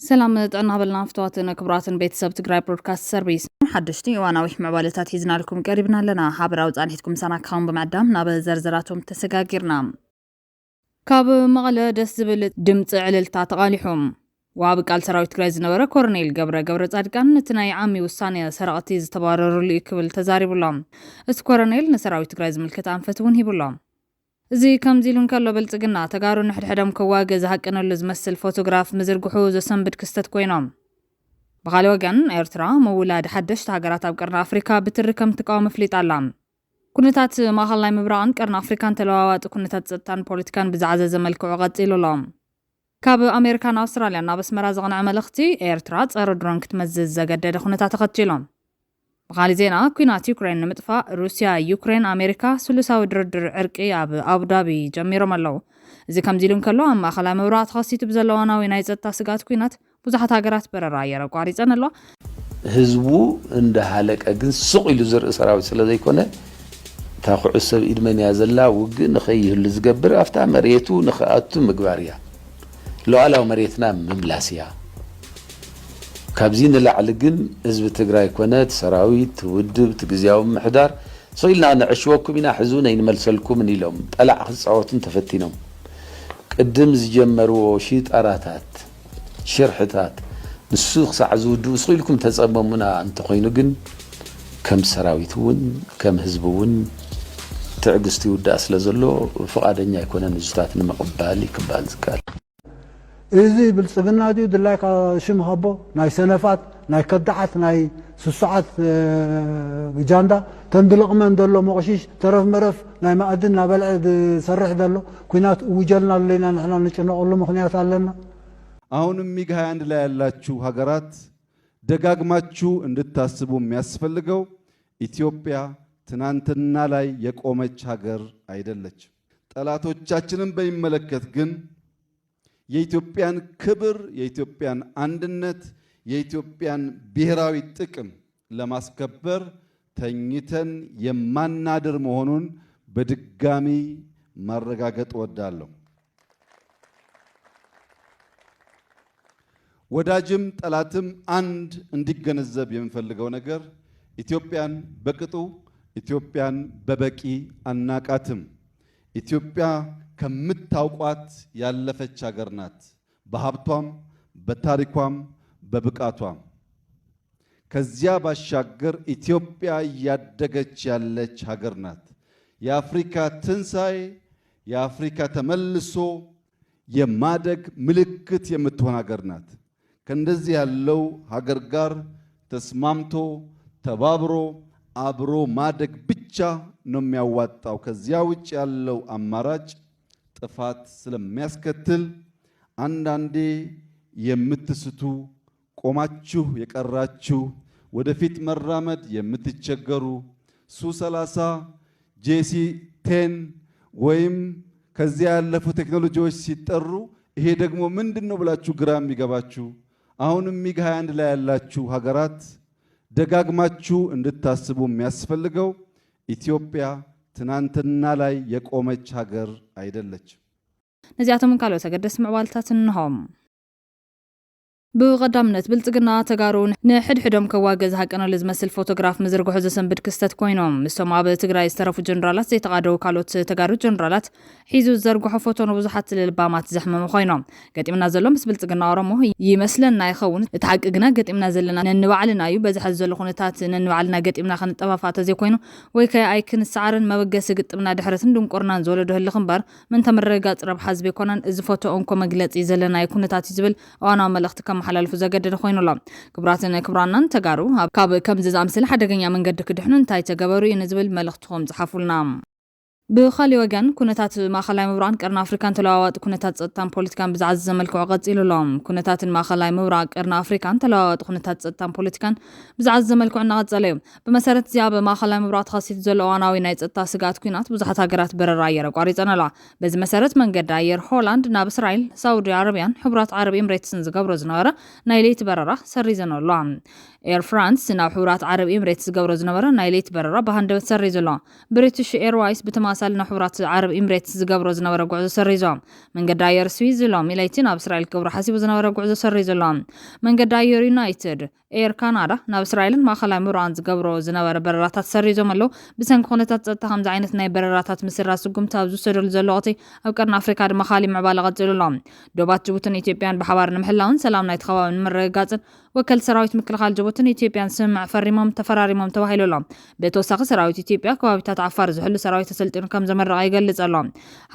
سلام أنا بلنا فتواتنا كبراتن بيتساب تقرأ برودكاست سيرفيس حدشتي وأنا ويح معبالتات هيزنا لكم قريبنا لنا حابر أوز عنيتكم سنة كام بمعدام نابا زرزراتهم تسقاقرنا كاب مغلا دس زبل دمت عللتا تغاليحهم وابق على سراوي تقرأ زنورة كورنيل قبرة صادقان نتناي عامي والثانية سرقتي زتبارر اللي كبل تزارب اللهم اس كورنيل نسراوي تقرأ زملكت عنفتون هي بالله زي كم زيلون كله بلتقنا تقارو نحد حدام كواجز هكذا اللي زمثل فوتوغراف مزرقحو زسنبت كستت كوينام بغالي وقن إيرترا مولاد حدش تاقرات أبقرنا أفريكا بتركم تقاوم فليت علام كنتات ما خلاي مبران قرنا أفريكان تلواوات كنتات زتان بوليتكان بزعزة ملكو عغط إلو لام كاب أمريكان أستراليا نابس مرازغن عمل اختي إيرترا تصير درونك تمزز زقدد كنتات تخطيلهم بغالي زينا كوينات يوكرين نمتفا روسيا يوكرين أمريكا سلساو دردر عرقي أبو دابي جميرو ملو زي كم زيلون كلو أما خلا مورات خاصي تبزلوانا وينايزت تاسقات كوينات بزحت هاقرات بررايا رقو عريزان الله هزبو انده حالك اقن سوق إلو زر إسراوي سلا ذي كونه تاقو عسب إدمان يازلا وقن نخيه اللي زقبر أفتح مريتو نخاطو مقباريا لو على مريتنا مملاسيا كابزين اللعلقن حزب تقراي كونات سراويت ودب تقزياهم محدار صيلنا نعشوكم بنا حزونا ينملسلكم من اليوم طلع خصوات تفتينهم قدم زجمروا شيط أراتات شرحتات نسوق سعزودو صيلكم تزقبمنا أنت خوينوغن كم سراويتون كم حزبون تعقستي وداس لزلو فقادنيا يكون نجتات نمقبالي كبال زكال إذا بالسجن دي دلاك شم هبو ناي سنفات ناي كدعت ناي سسعات جاندا تندلق من دلو مغشيش ترف مرف ناي ما أدنى بلعد سرح دلو كنات وجلنا لنا نحن نقول له مخنيات لنا አሁንም ሚግ 21 ላይ ያላችሁ ሀገራት ደጋግማችሁ እንድታስቡ የሚያስፈልገው ኢትዮጵያ ትናንትና ላይ የቆመች ሀገር አይደለች። ጠላቶቻችንን በሚመለከት ግን የኢትዮጵያን ክብር፣ የኢትዮጵያን አንድነት፣ የኢትዮጵያን ብሔራዊ ጥቅም ለማስከበር ተኝተን የማናድር መሆኑን በድጋሚ ማረጋገጥ ወዳለሁ። ወዳጅም ጠላትም አንድ እንዲገነዘብ የምፈልገው ነገር ኢትዮጵያን በቅጡ ኢትዮጵያን በበቂ አናቃትም። ኢትዮጵያ ከምታውቋት ያለፈች ሀገር ናት። በሀብቷም በታሪኳም በብቃቷም ከዚያ ባሻገር ኢትዮጵያ ያደገች ያለች ሀገር ናት። የአፍሪካ ትንሳኤ የአፍሪካ ተመልሶ የማደግ ምልክት የምትሆን ሀገር ናት። ከእንደዚህ ያለው ሀገር ጋር ተስማምቶ ተባብሮ አብሮ ማደግ ብቻ ነው የሚያዋጣው። ከዚያ ውጭ ያለው አማራጭ ጥፋት ስለሚያስከትል አንዳንዴ የምትስቱ ቆማችሁ የቀራችሁ ወደፊት መራመድ የምትቸገሩ ሱ30 ጄሲ10 ወይም ከዚያ ያለፉ ቴክኖሎጂዎች ሲጠሩ ይሄ ደግሞ ምንድነው ብላችሁ ግራ የሚገባችሁ አሁንም ሚግ 21 ላይ ያላችሁ ሀገራት ደጋግማችሁ እንድታስቡ የሚያስፈልገው ኢትዮጵያ ትናንትና ላይ የቆመች ሀገር አይደለች። ነዚያተም ካለው ተገደስ ምዕባልታት እንሆም بقدامنت بلتقنا تقارون نحد حدهم كواجز هكذا لزمثل فوتوغراف مزرقو حزسن بدكستت كوينهم مستوى عبد تقراي استرفوا جنرالات زي تقادو كالوت تقارو جنرالات حيزو زرقو حفوتون وبزحات للبامات زحمة مخوينهم قد إمنا زلهم بس بلتقنا ورموه يمثلنا يخون تحققنا قد إمنا زلنا ننوعلنا يبزح الزلخونتات ننوعلنا قد إمنا خان الطبافات زي كوينو ويكا ايكن السعرن ما بقاس قد إمنا دحرتن دون قرنان زولدو هالخنبار من تمرقات رب حزبي كونان إز فوتو أنكو مقلت يزلنا يكون تاتي زبل وانا ملختكم حلال فزاقدد خوينولا كبراتنا كبرانان تقارو كاب كم زامسل حدقنيا من قد كدحنن تاي تقبرو ينزبل ملختهم زحفولنا بخالي وجن كنتات ما خلاي مبران قرنا أفريكان تلاوات كنتات صدام بوليتيكان بزعز ملكو عقد إلولام كنتات ما خلاي مبران قرنا أفريكان تلاوات كنتات صدام بوليتيكان بزعز ملكو عنا عقد عليهم بمسارة زياب ما خلاي مبران خاصيت زلوانا وينايت التاسقات كينات بزحت هاجرات برراير وقاريت أنا لا بز مسارة من قد داير هولاند ناب إسرائيل سعودي عربيان حبرات عربي إمريتسن زقبر زنارة نايليت بررة سريزن الله إير فرانس ناب حبرات عربي إمريتس زقبر زنارة نايليت بررة بهندو سريزن الله بريتش إيروايز بتماس ተመሳሳሊ ናብ ሕብራት ዓረብ ኤምሬትስ ዝገብሮ ዝነበረ ጉዕዞ ሰሪዞም መንገዲ ኣየር ስዊዝ ሎም ኢላይቲ ናብ እስራኤል ክብሩ ሓሲቡ ዝነበረ ጉዕዞ ሰሪዞሎም መንገዲ ኣየር ዩናይትድ ኤር ካናዳ ናብ እስራኤልን ማእከላይ ምብራቕን ዝገብሮ ዝነበረ በረራታት ሰሪዞም ኣለዉ ብሰንኪ ኩነታት ፀጥታ ከምዚ ዓይነት ናይ በረራታት ምስራዝ ስጉምቲ ኣብ ዝወሰደሉ ዘሎ ወቅቲ ኣብ ቀርኒ ኣፍሪካ ድማ ካሊእ ምዕባለ ቀፂሉ ኣሎ ዶባት ጅቡትን ኢትዮጵያን ብሓባር ንምሕላውን ሰላም ናይቲ ከባቢ ንምርግጋፅን ወከል ሰራዊት ምክልኻል ጅቡትን ኢትዮጵያን ስምምዕ ተፈራሪሞም ተባሂሉሎም ብተወሳኺ ሰራዊት ኢትዮጵያ ከባቢታት ዓፋር ዝሕሉ ሰራዊት ተሰልጢኑ ከም ዘመረቀ ይገልጽ ኣሎ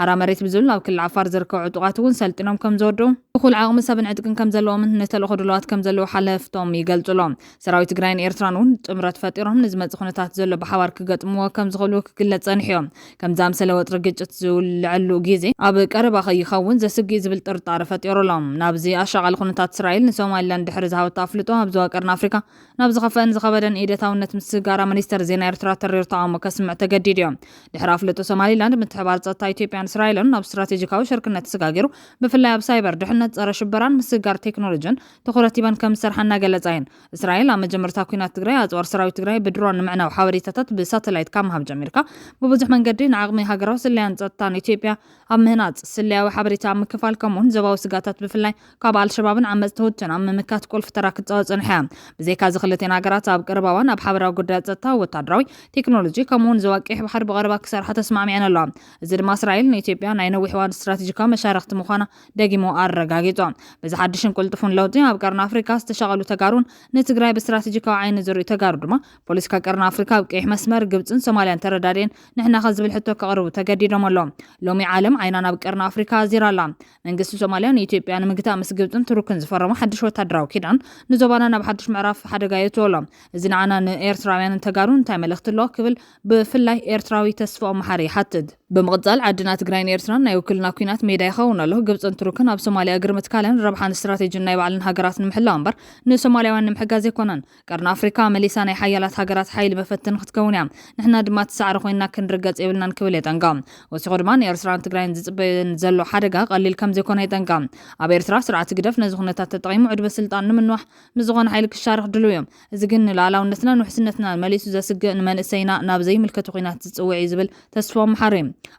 ሓራ መሬት ብዝብል ኣብ ክልል ዓፋር ዝርከቡ ዕጡቃት እውን ሰልጢኖም ከም ዝወድኡ እኩል ዓቕሚ ሰብን ዕጥቅን ከም ዘለዎምን ንተልእኮ ድልዋት ከም ዘለዎ ሓለፍቶም ይገልጹሎም ሰራዊት ትግራይን ኤርትራን እውን ጥምረት ፈጢሮም ንዝመጽእ ኩነታት ዘሎ ብሓባር ክገጥምዎ ከም ዝኽእሉ ክግለጽ ጸኒሖም ከም ዛምሰለ ወጥሪ ግጭት ዝውልዕሉ ግዜ ኣብ ቀረባ ይኸውን ዘስግእ ዝብል ጥርጣረ ፈጢሮሎም ናብዚ ኣሻቓሊ ኩነታት እስራኤል ንሶማሊላንድ ድሕሪ ዝሃበታ ኣፍልጦ ኣብ ዞባ ቀርኒ ኣፍሪካ ናብ ዝኸፍአን ዝኸበደን ኢደታውነት ምስጋራ ሚኒስተር ዜና ኤርትራ ተሪር ተቃውሞ ከስምዕ ተገዲድ እዮም ድሕሪ ኣፍልጦ ሶማሊላንድ ምትሕብባር ፀጥታ ኢትዮጵያን እስራኤልን ናብ ስትራቴጂካዊ ሽርክነት ተሰጋጊሩ ብፍላይ ኣብ ሳይበር ድሕነት ፀረ ሽበራን ምስጋር ቴክኖሎጂን ትኩረት ሂበን ከም ዝሰርሓ እናገለጻ እየን እስራኤል ኣብ መጀመርታ ኩናት ትግራይ ኣፅዋር ሰራዊት ትግራይ ብድሮን ንምዕናው ሓበሬታታት ብሳተላይት ካብ ምሃብ ጀሚርካ ብብዙሕ መንገዲ ንዓቕሚ ሃገራዊ ስልያን ፀጥታን ኢትዮጵያ ኣብ ምህናፅ ስልያዊ ሓበሬታ ምክፋል ከምኡን ዘባዊ ስጋታት ብፍላይ ካብ ኣልሸባብን ዓመፅቲ ውድብን ኣብ ምምካት ቁልፊ ተራ ክትፃወት ፀኒሓ ብዘይካ ዝኽልቴን ሃገራት ኣብ ቀረባዋን ኣብ ሓበራዊ ጉዳያት ፀጥታ ወታደራዊ ቴክኖሎጂ ከምኡን ዘዋቂሕ ባሕሪ ብቐረባ ክሰርሓ ተስማዕሚዐን ኣለዋ እዚ ድማ እስራኤል ንኢትዮጵያ ናይ ነዊሕ እዋን ስትራቴጂካዊ መሻርክቲ ምዃና ደጊሙ ኣረጋጊጹ በዚ ሓድሽን ቁልጥፉን ለውጢ ኣብ ቀርኒ ኣፍሪካ ዝተሸቐሉ ተጋሩን ንትግራይ ብስትራቴጂካዊ ዓይኒ ዝርእዩ ተጋሩ ድማ ፖለቲካ ቀርኒ ኣፍሪካ ኣብ ቀይሕ መስመር ግብፅን ሶማልያን ተረዳድየን ንሕና ዝብል ሕቶ ከቕርቡ ተገዲዶም ኣለዎም ሎሚ ዓለም ዓይና ናብ ቀርኒ ኣፍሪካ ኣዚራ ኣላ መንግስቲ ሶማልያ ንኢትዮጵያ ንምግታእ ምስ ግብፅን ቱርክን ዝፈረሙ ሓድሽ ወታደራዊ ኪዳን ንዞባና ናብ ሓድሽ ምዕራፍ ሓደጋ የትወሎም እዚ ንዓና ንኤርትራውያን ተጋሩን እንታይ መልእኽቲ ኣሎ ክብል ብፍላይ ኤርትራዊ ተስፋኦም መሓሪ ይሓትት ብምቕፃል ዓድና ትግራይን ኤርትራን ናይ ውክልና ኩናት ሜዳ ይኸውን ኣሎ ግብፅን ቱርክን ኣብ ሶማልያ እግሪ ምትካልን ረብሓን ስትራቴጂን ናይ ባዕልን ሃገራት ንምሕላው እምበር ንሶማልያውያን ንምሕጋዝ ኣይኮነን ቀርኒ ኣፍሪካ መሊሳ ናይ ሓያላት ሃገራት ሓይሊ መፈትን ክትከውን እያ ንሕና ድማ ትሳዕሪ ኮይንና ክንርገፅ የብልናን ክብል የጠንቀቕ ወሲኹ ድማ ንኤርትራን ትግራይን ዝፅበየን ዘሎ ሓደጋ ቀሊል ከም ዘይኮነ የጠንቀቕ ኣብ ኤርትራ ስርዓት ግደፍ ነዚ ኩነታት ተጠቒሙ ዕድበ ስልጣን ንምንዋሕ ምዝኾነ ሓይሊ ክሻርክ ድልው እዮም እዚ ግን ንላዕላውነትናን ውሕስነትና መሊሱ ዘስግእ ንመንእሰይና ናብ ዘይምልከቱ ኩናት ዝፅውዕ እዩ ዝብል ተስፎም መሓሪ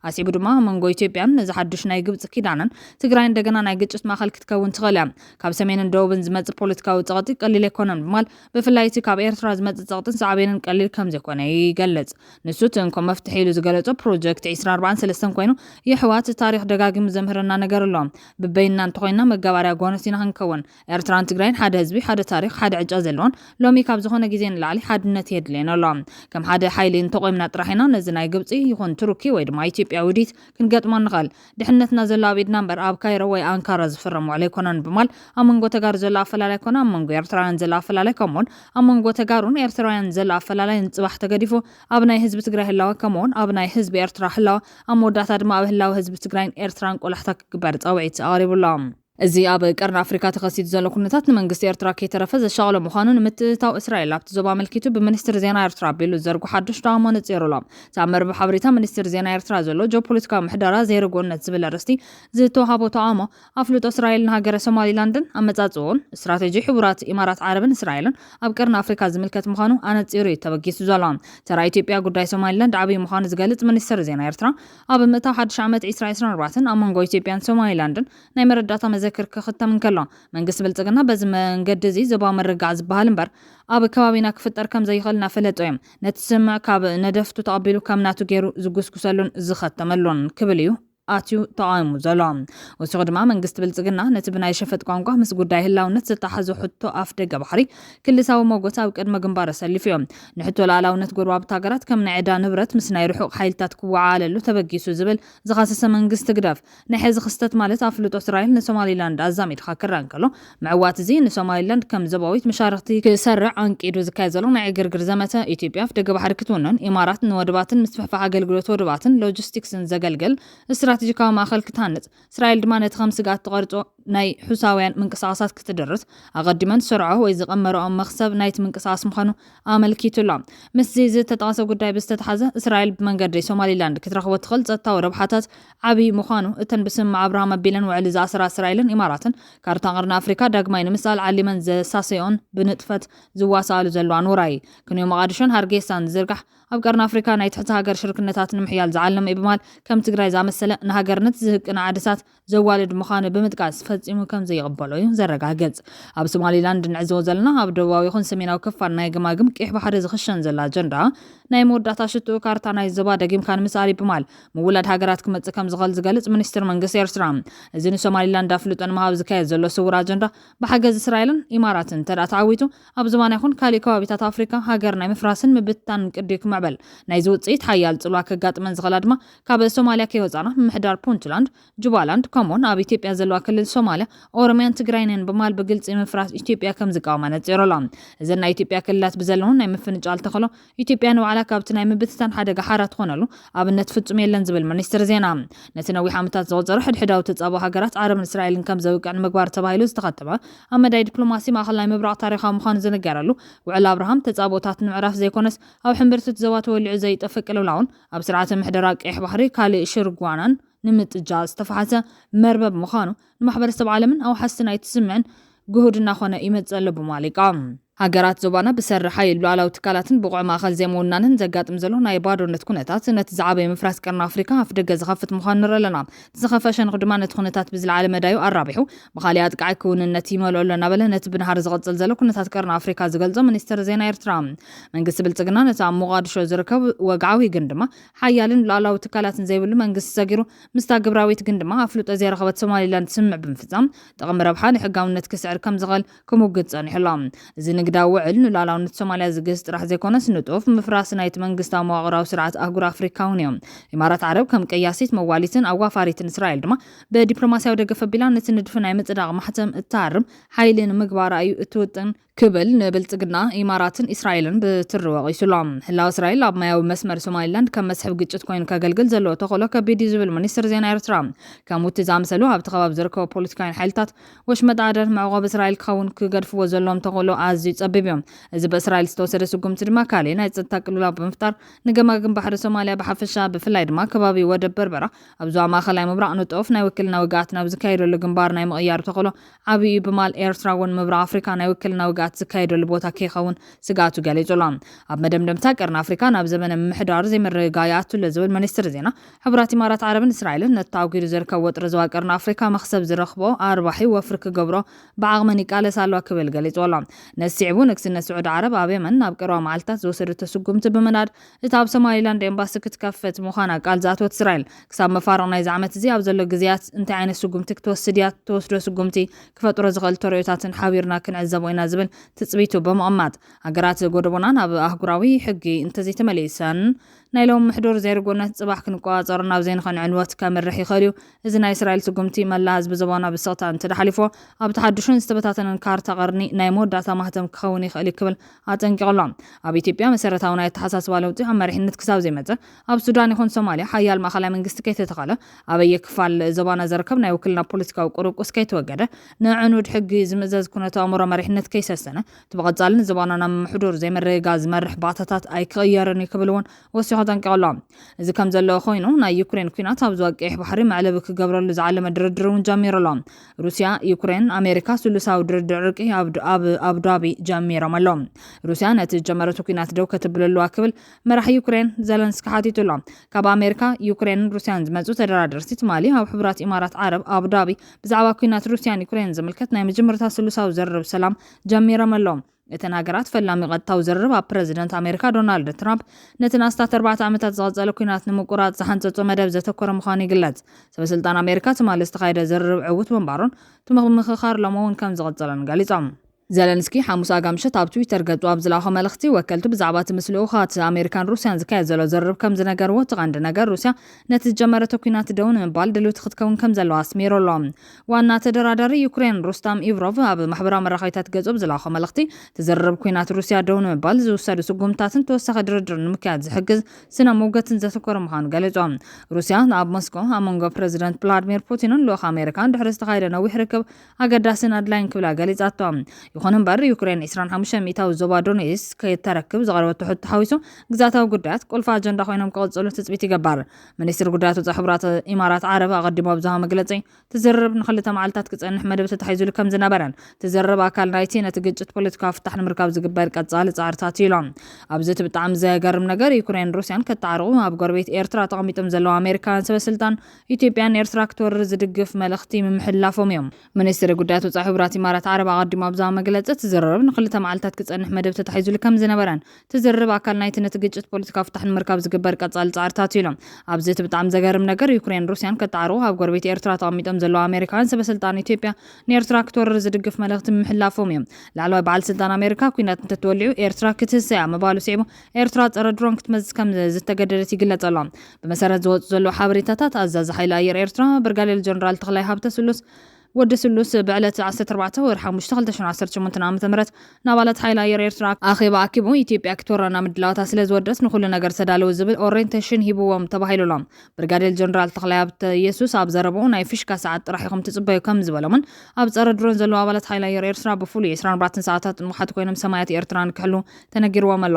ኣሲቡ ድማ መንጎ ኢትዮጵያን ነዚ ሓድሽ ናይ ግብፂ ኪዳንን ትግራይ እንደገና ናይ ግጭት ማእከል ክትከውን ትኽእል እያ ካብ ሰሜንን ደቡብን ዝመፅእ ፖለቲካዊ ፀቕጢ ቀሊል ኣይኮነን ብማል ብፍላይ እቲ ካብ ኤርትራ ዝመፅእ ፀቕጥን ሳዕቤንን ቀሊል ከም ዘይኮነ ይገልጽ ንሱ ትንኮ መፍትሒ ኢሉ ዝገለጾ ፕሮጀክት 243 ኮይኑ የሕወሓት ታሪክ ደጋጊሙ ዘምህረና ነገር ኣሎ ብበይንና እንተኮይንና መጋባርያ ጎነሲና ክንከውን ኤርትራን ትግራይን ሓደ ህዝቢ ሓደ ታሪክ ሓደ ዕጫ ዘለዎን ሎሚ ካብ ዝኾነ ግዜ ንላዕሊ ሓድነት የድልየን ኣሎ ከም ሓደ ሓይሊ እንተቆይምና ጥራሕና ነዚ ናይ ግብፂ ይኹን ቱርኪ ወይ ድማ ኢትዮጵያ ውዲት ክንገጥሞ ንኽእል ድሕነትና ዘሎ ኣብ ኢድና እምበር ኣብ ካይሮ ወይ ኣንካራ ዝፍረም ውዕል ኣይኮነን ብማል ኣብ መንጎ ተጋሩ ዘሎ ኣፈላላይ ኮነ ኣብ መንጎ ኤርትራውያን ዘሎ ኣፈላላይ ከምኡውን ኣብ መንጎ ተጋሩን ኤርትራውያን ዘሎ ኣፈላላይ ንፅባሕ ተገዲፉ ኣብ ናይ ህዝቢ ትግራይ ህላወ ከምኡውን ኣብ ናይ ህዝቢ ኤርትራ ህላወ ኣብ መወዳእታ ድማ ኣብ ህላወ ህዝቢ ትግራይን ኤርትራን ቆላሕታ ክግበር ፀውዒት ኣቕሪቡሎም እዚ ኣብ ቀርኒ ኣፍሪካ ተኸሲቱ ዘሎ ኩነታት ንመንግስቲ ኤርትራ ከይተረፈ ዘሻቕሎ ምዃኑ ንምትእታው እስራኤል ኣብቲ ዞባ ኣመልኪቱ ብሚኒስትር ዜና ኤርትራ ኣቢሉ ዝዘርጉ ሓዱሽ ዳሞ ነፂሩሎም ተኣመር ብሓበሬታ ሚኒስትር ዜና ኤርትራ ዘሎ ጂኦፖለቲካዊ ምሕደራ ዘይርግኦነት ዝብል ኣርእስቲ ዝተዋሃቦ ተቃውሞ ኣፍልጦ እስራኤል ንሃገረ ሶማሊላንድን ኣመፃፅኡን ስትራቴጂ ሕቡራት ኢማራት ዓረብን እስራኤልን ኣብ ቀርኒ ኣፍሪካ ዝምልከት ምዃኑ ኣነፂሩ እዩ ተበጊሱ ዘሎ ተራ ኢትዮጵያ ጉዳይ ሶማሊላንድ ዓብዪ ምዃኑ ዝገልጽ ሚኒስትር ዜና ኤርትራ ኣብ ምእታው ሓድሽ ዓመት 2024 ኣብ መንጎ ኢትዮጵያን ሶማሊላንድን ናይ መረዳእታ መዘክር ክኽተም እንከሎ መንግስቲ ብልጽግና በዚ መንገዲ እዚ ዞባዊ ምርጋዕ ዝበሃል እምበር ኣብ ከባቢና ክፍጠር ከም ዘይኽእል እናፈለጡ እዮም ነቲ ስምዕ ካብ ነደፍቱ ተቐቢሉ ከም ናቱ ገይሩ ዝጉስጉሰሉን ዝኸተመሉን ክብል እዩ ኣትዩ ተቃይሙ ዘሎ ወሲኹ ድማ መንግስቲ ብልጽግና ነቲ ብናይ ሸፈጥ ቋንቋ ምስ ጉዳይ ህላውነት ዝተሓዘ ሕቶ ኣፍ ደገ ባሕሪ ክልሳዊ ሞጎት ኣብ ቅድመ ግንባር ኣሰሊፉ እዮም ንሕቶ ላዕላውነት ጎረባብቲ ሃገራት ከም ናይ ዕዳ ንብረት ምስ ናይ ርሑቕ ሓይልታት ክወዓለሉ ተበጊሱ ዝብል ዝኸሰሰ መንግስቲ ግደፍ ናይ ሕዚ ክስተት ማለት ኣፍልጦ እስራኤል ንሶማሊላንድ ኣዛሚድካ ክረአ እንከሎ ምዕዋት እዚ ንሶማሊላንድ ከም ዘባዊት መሻርክቲ ክሰርዕ አንቂዱ ዝካየድ ዘሎ ናይ ዕግርግር ዘመተ ኢትዮጵያ ኣፍ ደገ ባሕሪ ክትውነን ኢማራት ንወደባትን ምስትፍሕፋሕ ኣገልግሎት ወደባትን ሎጂስቲክስን ዘገልግል استراتيجيكاዊ ማእከል ክትሃንጽ እስራኤል ድማ ነቲ ከም ስጋት ተቐርጾ ናይ ሑሳውያን ምንቅስቓሳት ክትደርስ ኣቐዲመን ዝሰርዖ ወይ ዝቐመረኦ መኽሰብ ናይቲ ምንቅስቓስ ምዃኑ ኣመልኪቱላ ምስዚ ዝተጠቐሰ ጉዳይ ብዝተተሓዘ እስራኤል ብመንገዲ ሶማሊላንድ ክትረኽቦ ትኽእል ፀጥታዊ ረብሓታት ዓብዪ ምዃኑ እተን ብስም ኣብርሃም ኣቢለን ውዕሊ ዝኣስራ እስራኤልን ኢማራትን ካርታ ቀርኒ ኣፍሪካ ዳግማይ ንምስኣል ዓሊመን ዘሳሰዮን ብንጥፈት ዝዋሳኣሉ ዘለዋ ኑራይ ክንዮ መቓዲሾን ሃርጌሳን ዝዝርጋሕ ኣብ ቀርኒ ኣፍሪካ ናይ ትሕቲ ሃገር ሽርክነታት ንምሕያል ዝዓለመ እዩ ብማል ከም ትግራይ ዝኣመሰለ ንሃገርነት ዝህቅና ዓድሳት ዘዋልድ ምዃኑ ብምጥቃስ ፈጺሙ ከም ዘይቕበሎ እዩ ዘረጋግጽ ኣብ ሶማሊላንድ ንዕዘቦ ዘለና ኣብ ደቡባዊ ይኹን ሰሜናዊ ክፋል ናይ ገማግም ቄሕ ባሕሪ ዝኽሸን ዘላ ኣጀንዳ ናይ መወዳእታ ሽቱኡ ካርታ ናይ ዞባ ደጊምካ ንምስኣል ብማል ምውላድ ሃገራት ክመጽእ ከም ዝኽእል ዝገልጽ ሚኒስትር መንግስቲ ኤርትራ እዚ ንሶማሊላንድ ኣፍልጦ ንምሃብ ዝካየድ ዘሎ ስውር ኣጀንዳ ብሓገዝ እስራኤልን ኢማራትን ተዳእ ተዓዊቱ ኣብ ዝባና ይኹን ካሊእ ከባቢታት ኣፍሪካ ሃገር ናይ ምፍራስን ምብታን ቅዲ ክምዕበል ናይ ዝውፅኢት ሓያል ጽልዋ ከጋጥመን ዝኽእላ ድማ ካብ ሶማልያ ከይወፃና ምምሕዳር ፑንትላንድ ጁባላንድ ከምኡን ኣብ ኢትዮጵያ ዘለዋ ክልል ሶማልያ ኦሮምያን ትግራይንን ብማል ብግልፂ ምፍራስ ኢትዮጵያ ከም ዝቃወማ ነፂሩላ እዘን ናይ ኢትዮጵያ ክልላት ብዘለውን ናይ ምፍንጫል ተኽእሎ ኢትዮጵያ ንባዕላ ካብቲ ናይ ምብትታን ሓደጋ ሓራ ትኾነሉ ኣብነት ፍጹም የለን ዝብል ሚኒስትር ዜና ነቲ ነዊሕ ዓመታት ዝቑፀሩ ሕድሕዳዊ ተጻብኦ ሃገራት ዓረብን እስራኤልን ከም ዘውቅዕ ንምግባር ተባሂሉ ዝተኸተመ ኣብ መዳይ ዲፕሎማሲ ማእኸል ናይ ምብራቕ ታሪኻዊ ምዃኑ ዝነገረሉ ውዕል ኣብርሃም ተጻብኦታት ንምዕራፍ ዘይኮነስ ኣብ ሕምብርቲ ዞባ ተወሊዑ ዘይጠፍቅ ቅልውላውን ኣብ ስርዓተ ምሕደራ ቄሕ ባሕሪ ካልእ ሽርጓናን ንምጥጃ ዝተፋሓሰ መርበብ ምዃኑ ንማሕበረሰብ ዓለምን ኣብ ሓስቲ ናይ ትስምዕን ግሁድና ኾነ ይመጸሉ ብማሊቃ ሃገራት ዞባና ብሰሪ ሓይል ሉዓላዊ ትካላትን ብቑዕ ማእኸል ዘይምውናንን ዘጋጥም ዘሎ ናይ ባዶነት ኩነታት ነቲ ዝዓበየ ምፍራስ ቀርኒ ኣፍሪካ ኣፍ ደገ ዝኸፍት ምዃኑ ንርኢ ኣለና ዝኸፈ ሸንኽ ድማ ነቲ ኩነታት ብዝለዓለ መዳዩ ኣራቢሑ ብኻልእ ኣጥቃዒ ክውንነት ይመልኦ ኣሎ እናበለ ነቲ ብናሃር ዝቕፅል ዘሎ ኩነታት ቀርኒ ኣፍሪካ ዝገልጾ ሚኒስትር ዜና ኤርትራ መንግስቲ ብልጽግና ነቲ ኣብ ሞቃዲሾ ዝርከብ ወግዓዊ ግን ድማ ሓያልን ሉዓላዊ ትካላትን ዘይብሉ መንግስቲ ሰጊሩ ምስታ ግብራዊት ግን ድማ ኣፍልጦ ዘይረኸበት ሶማሊላንድ ስምዕ ብምፍጻም ጥቕሚ ረብሓ ንሕጋውነት ክስዕር ከም ዝኽእል ክምውግድ ጸኒሑላ እዚ ንግዳዊ ውዕል ንሉዓላውነት ሶማልያ ዝግዝ ጥራሕ ዘይኮነስ ንጡፍ ምፍራስ ናይቲ መንግስታዊ መዋቕራዊ ስርዓት ኣህጉር ኣፍሪካውን እዮም ኢማራት ዓረብ ከም ቀያሲት መዋሊትን ኣዋፋሪትን እስራኤል ድማ ብዲፕሎማስያዊ ደገፍ ኣቢላ ነቲ ንድፊ ናይ ምጽዳቕ ማሕተም እታርም ሓይሊ ንምግባራ እዩ እትውጥን ክብል ንብልጽግና ኢማራትን እስራኤልን ብትርወቂሱሎም ህላው እስራኤል ኣብ ማያዊ መስመር ሶማሊላንድ ከም መስሕብ ግጭት ኮይኑ ከገልግል ዘለዎ ተኽእሎ ከቢድ እዩ ዝብል ሚኒስትር ዜና ኤርትራ ከምኡቲ ዝኣምሰሉ ኣብቲ ከባቢ ዝርከቡ ፖለቲካውያን ሓይልታት ወሽመጥ ዓደር ምዕቆብ እስራኤል ክኸውን ክገድፍዎ ዘለዎም ተኽእሎ ኣዝዩ ፀቢብ እዮም እዚ ብእስራኤል ዝተወሰደ ስጉምቲ ድማ ካልእ ናይ ፀጥታ ቅልውላው ብምፍጣር ንገማግም ባሕሪ ሶማልያ ብሓፈሻ ብፍላይ ድማ ከባቢ ወደብ በርበራ ኣብ ዞባ ማእኸላይ ምብራቕ ንጡፍ ናይ ውክልና ውግኣት ናብ ዝካየደሉ ግንባር ናይ ምቕያር ተኽእሎ ዓብዪ ብማል ኤርትራ እውን ምብራቕ ኣፍሪካ ናይ ውክልና ውግኣት ዝካየደሉ ቦታ ከይኸውን ስጋቱ ገሊጹላ ኣብ መደምደምታ ቀርኒ ኣፍሪካ ናብ ዘመነ ምምሕዳር ዘይምርግጋእ ይኣቱሎ ዝብል ሚኒስትር ዜና ሕቡራት ኢማራት ዓረብን እስራኤልን ነቲ ተኣጊዱ ዝርከብ ወጥሪ ዞባ ቀርኒ ኣፍሪካ መኽሰብ ዝረኽቦ ኣርባሒ ወፍሪ ክገብሮ ብዓቕመን ይቃለስ ኣለዋ ክብል ገሊጹላ ነሲዕቡ ንግስነት ስዑድ ዓረብ ኣብ የመን ናብ ቀረባ መዓልትታት ዝወሰደቶ ስጉምቲ ብምናድ እቲ ኣብ ሶማሊላንድ ኤምባሲ ክትከፍት ምዃና ቃል ዝኣተወት እስራኤል ክሳብ መፋርቕ ናይ ዝዓመት እዚ ኣብ ዘሎ ግዜያት እንታይ ዓይነት ስጉምቲ ክትወስድ እያ ተወስዶ ስጉምቲ ክፈጥሮ ዝኽእል ተርእዮታትን ሓቢርና ክንዕዘቦ ኢና ዝብል ትጽቢቱ ብምቕማጥ ሃገራት ጎደቦና ናብ ኣህጉራዊ ሕጊ እንተዘይተመሊሰን ናይ ሎም ምሕዶር ዘይርጎነት ጽባሕ ክንቋጸር ናብ ዘይንኸንዕንወት ከምርሕ ይኽእል እዩ እዚ ናይ እስራኤል ስጉምቲ መላ ህዝቢ ዞባና ብስቕታ እንተደሓሊፎ ኣብ ተሓድሹን ዝተበታተነን ካርታ ቀርኒ ናይ መወዳእታ ማህተም ክኸውን ይኽእል ክብል ኣጠንቂቑሎም ኣብ ኢትዮጵያ መሰረታዊ ናይ ተሓሳስባ ለውጢ ኣብ መሪሕነት ክሳብ ዘይመጽእ ኣብ ሱዳን ይኹን ሶማልያ ሓያል ማእኸላይ መንግስቲ ከይተተኸለ ኣበየ ክፋል ዞባና ዝርከብ ናይ ውክልና ፖለቲካዊ ቁርቁስ ከይተወገደ ንዕኑድ ሕጊ ዝምእዘዝ ኩነቱ ኣእምሮ መሪሕነት ከይሰሰነ ትብቐጻልን ዞባና ናብ ምሕዱር ዘይምርግጋእ ዝመርሕ ባእታታት ኣይክቕየርን እዩ ክብል እውን ወሲኹ ጠንቂቑሎም እዚ ከም ዘለዎ ኮይኑ ናይ ዩክሬን ኩናት ኣብ ዞባ ቄሕ ባሕሪ መዕለቢ ክገብረሉ ዝዓለመ ድርድር እውን ጀሚሩሎም ሩስያ ዩክሬን ኣሜሪካ ስሉሳዊ ድርድር ዕርቂ ኣብ አቡዳቢ ጀሚሮም ኣሎም ሩስያ ነቲ ጀመረቱ ኩናት ደው ከተብለሉዋ ክብል መራሒ ዩክሬን ዘለንስኪ ሓቲቱሎም ካብ ኣሜሪካ ዩክሬንን ሩስያን ዝመፁ ተደራደርቲ ትማሊ ኣብ ሕቡራት ኢማራት ዓረብ አቡዳቢ ብዛዕባ ኩናት ሩስያን ዩክሬን ዝምልከት ናይ መጀመርታ ስሉሳዊ ዘርብ ሰላም ጀሚሮም ኣሎም እተን ሃገራት ፈላሚ ቀጥታዊ ዝርርብ ኣብ ፕረዚደንት ኣሜሪካ ዶናልድ ትራምፕ ነቲ ናስታት 4 ዓመታት ዝቐጸለ ኩናት ንምቁራጽ ዝሓንፀፆ መደብ ዘተኮረ ምዃኑ ይግለጽ ሰበስልጣን ኣሜሪካ ትማሊ ዝተኻየደ ዝርርብ ዕውት ምንባሩን ምክኻር ሎሞ እውን ከም ዝቐጸለን ገሊፆም ዘለንስኪ ሓሙስ ኣጋምሸት ኣብ ትዊተር ገጹ ኣብ ዝለኣኾ መልእኽቲ ወከልቱ ብዛዕባ እቲ ምስሊ ልኡኻት ኣሜሪካን ሩስያን ዝካየድ ዘሎ ዘርብ ከም ዝነገርዎ እቲ ቀንዲ ነገር ሩስያ ነቲ ዝጀመረቶ ኩናት ደው ንምባል ድልውቲ ክትከውን ከም ዘለዋ ኣስሚሩ ኣሎ። ዋና ተደራዳሪ ዩክሬን ሩስታም ኢቭሮቭ ኣብ ማሕበራዊ መራኸቢታት ገጹ ብዝለኣኾ መልእኽቲ ትዘርብ ኩናት ሩስያ ደው ንምባል ዝውሰዱ ስጉምታትን ተወሳኺ ድርድር ንምክያድ ዝሕግዝ ስነ መውገትን ዘተኮረ ምዃኑ ገሊጾም። ሩስያ ኣብ ሞስኮ ኣብ መንጎ ፕረዚደንት ቭላድሚር ፑቲንን ልኡኽ ኣሜሪካን ድሕሪ ዝተኻየደ ነዊሕ ርክብ ኣገዳስን ኣድላይን ክብላ ገሊጻቶ። ይኹን እምበር ዩክሬን 25 ሚእታዊ ዞባ ዶኔትስክ ከተረክብ ዝቐረበቶ ሕቶ ሓዊሱ ግዛታዊ ጉዳያት ቁልፊ ኣጀንዳ ኮይኖም ክቕጽሉ ትጽቢት ይገባር። ሚኒስትሪ ጉዳያት ወጻኢ ሕቡራት ኢማራት ዓረብ ኣቐዲሞ ብዝሃቦ መግለጺ ትዘርብ ንኽልተ መዓልታት ክጸንሕ መደብ ተታሒዙሉ ከም ዝነበረን ትዘርብ ኣካል ናይቲ ነቲ ግጭት ፖለቲካዊ ፍታሕ ንምርካብ ዝግበር ቀጻሊ ጻዕርታት ኢሎም። ኣብዚ እቲ ብጣዕሚ ዘገርም ነገር ዩክሬን ሩስያን ከተዓርቑ ኣብ ጎረቤት ኤርትራ ተቐሚጦም ዘለዉ ኣሜሪካውያን ሰበስልጣን ኢትዮጵያን ኤርትራ ክትወርር ዝድግፍ መልእኽቲ ምምሕላፎም እዮም። ሚኒስትሪ ጉዳያት ወጻኢ ሕቡራት ኢማራት ዓረብ ኣቐዲሞ ብዝሃቦ መግለጺ ትዘርብ ንኽልተ መዓልታት ክጸንሕ መደብ ተታሒዙሉ ከም ዝነበረን ትዘርብ ኣካል ናይቲ ነቲ ግጭት ፖለቲካዊ ፍታሕ ንምርካብ ዝግበር ቀጻሊ ጻዕርታት ኢሎም። ኣብዚ እቲ ብጣዕሚ ዘገርም ነገር ዩክሬን ሩስያን ከተዓርቑ ኣብ ጎረቤት ኤርትራ ተቐሚጦም ዘለዉ ኣሜሪካውያን ሰበስልጣን ኢትዮጵያ ንኤርትራ ክትወርር ዝድግፍ መልእኽቲ ምምሕላፎም እዮም። ላዕለዋይ በዓል ስልጣን ኣሜሪካ ኩናት እንተትወልዑ ኤርትራ ክትህሰያ ምባሉ ስዒቡ ኤርትራ ጸረ ድሮን ክትመዝዝ ከም ዝተገደደት ይግለጽ ኣሎ። ብመሰረት ዝወፁ ዘለዉ ሓበሬታታት ኣዛዚ ሓይሊ ኣየር ኤርትራ ብርጋዴር ጀነራል ተኽላይ ሃብተ ስሉስ ወዲ ስሉስ ብዕለት 14 ወርሒ 5 2018 ዓ.ም ናባላት ሓይሊ ኣየር ኤርትራ ኣኼባ ኣኪቡ ኢትዮጵያ ክትወረና ምድላዋታ ስለ ዝወደስ ንኹሉ ነገር ተዳለወ ዝብል ኦሪየንቴሽን ሂብዎም ተባሂሉሎም። ብርጋዴር ጀነራል ተኽላይ ሃብተ ኢየሱስ ኣብ ዘረብኡ ናይ ፊሽካ ሰዓት ጥራሕ ኢኹም ትጽበዩ ከም ዝበሎምን ኣብ ጸረ ድሮን ዘለዉ ኣባላት ሓይሊ ኣየር ኤርትራ ብፍሉይ 24 ሰዓታት ንውሓት ኮይኖም ሰማያት ኤርትራ ንክሕሉ ተነጊርዎም ኣሎ።